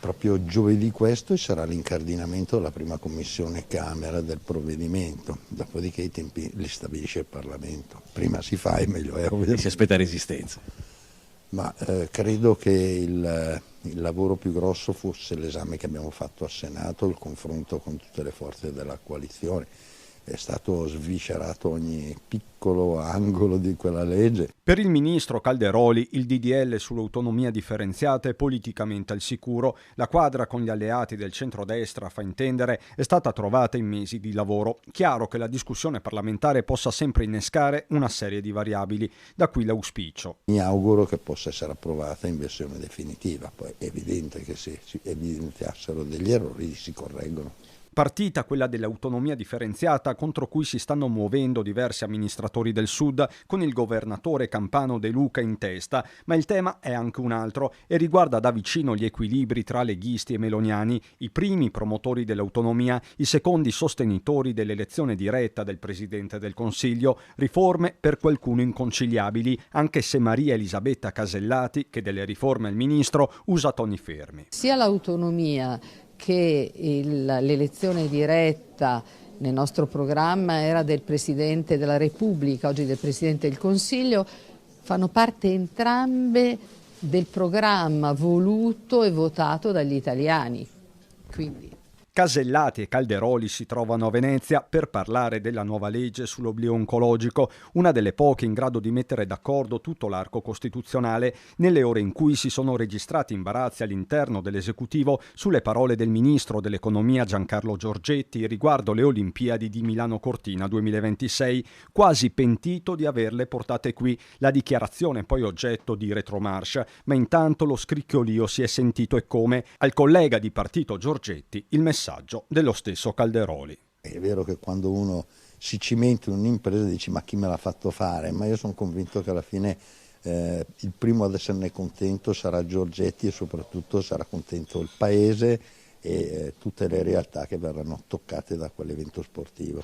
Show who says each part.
Speaker 1: proprio giovedì questo sarà l'incardinamento della prima commissione Camera del provvedimento, dopodiché i tempi li stabilisce il Parlamento. Prima si fa e meglio è, ovviamente.
Speaker 2: Si aspetta resistenza.
Speaker 1: Ma credo che il lavoro più grosso fosse l'esame che abbiamo fatto al Senato, il confronto con tutte le forze della coalizione. È stato sviscerato ogni piccolo angolo di quella legge.
Speaker 3: Per il ministro Calderoli il DDL sull'autonomia differenziata è politicamente al sicuro. La quadra con gli alleati del centrodestra, fa intendere, è stata trovata in mesi di lavoro. Chiaro che la discussione parlamentare possa sempre innescare una serie di variabili, da qui l'auspicio.
Speaker 1: Mi auguro che possa essere approvata in versione definitiva, poi è evidente che se si evidenziassero degli errori si correggono.
Speaker 3: Partita quella dell'autonomia differenziata contro cui si stanno muovendo diversi amministratori del Sud con il governatore campano De Luca in testa, ma il tema è anche un altro e riguarda da vicino gli equilibri tra leghisti e meloniani, i primi promotori dell'autonomia, i secondi sostenitori dell'elezione diretta del Presidente del Consiglio, riforme per qualcuno inconciliabili, anche se Maria Elisabetta Casellati, che delle riforme è il ministro, usa toni fermi.
Speaker 4: Sia l'autonomia che l'elezione diretta nel nostro programma era del Presidente della Repubblica, oggi del Presidente del Consiglio, fanno parte entrambe del programma voluto e votato dagli italiani. Quindi
Speaker 3: Casellati e Calderoli si trovano a Venezia per parlare della nuova legge sull'oblio oncologico, una delle poche in grado di mettere d'accordo tutto l'arco costituzionale, nelle ore in cui si sono registrati imbarazzi all'interno dell'esecutivo sulle parole del ministro dell'economia Giancarlo Giorgetti riguardo le Olimpiadi di Milano Cortina 2026, quasi pentito di averle portate qui, la dichiarazione poi oggetto di retromarcia, ma intanto lo scricchiolio si è sentito e come al collega di partito Giorgetti il messaggio dello stesso Calderoli.
Speaker 1: È vero che quando uno si cimenta in un'impresa dici ma chi me l'ha fatto fare, ma io sono convinto che alla fine il primo ad esserne contento sarà Giorgetti e soprattutto sarà contento il Paese e tutte le realtà che verranno toccate da quell'evento sportivo.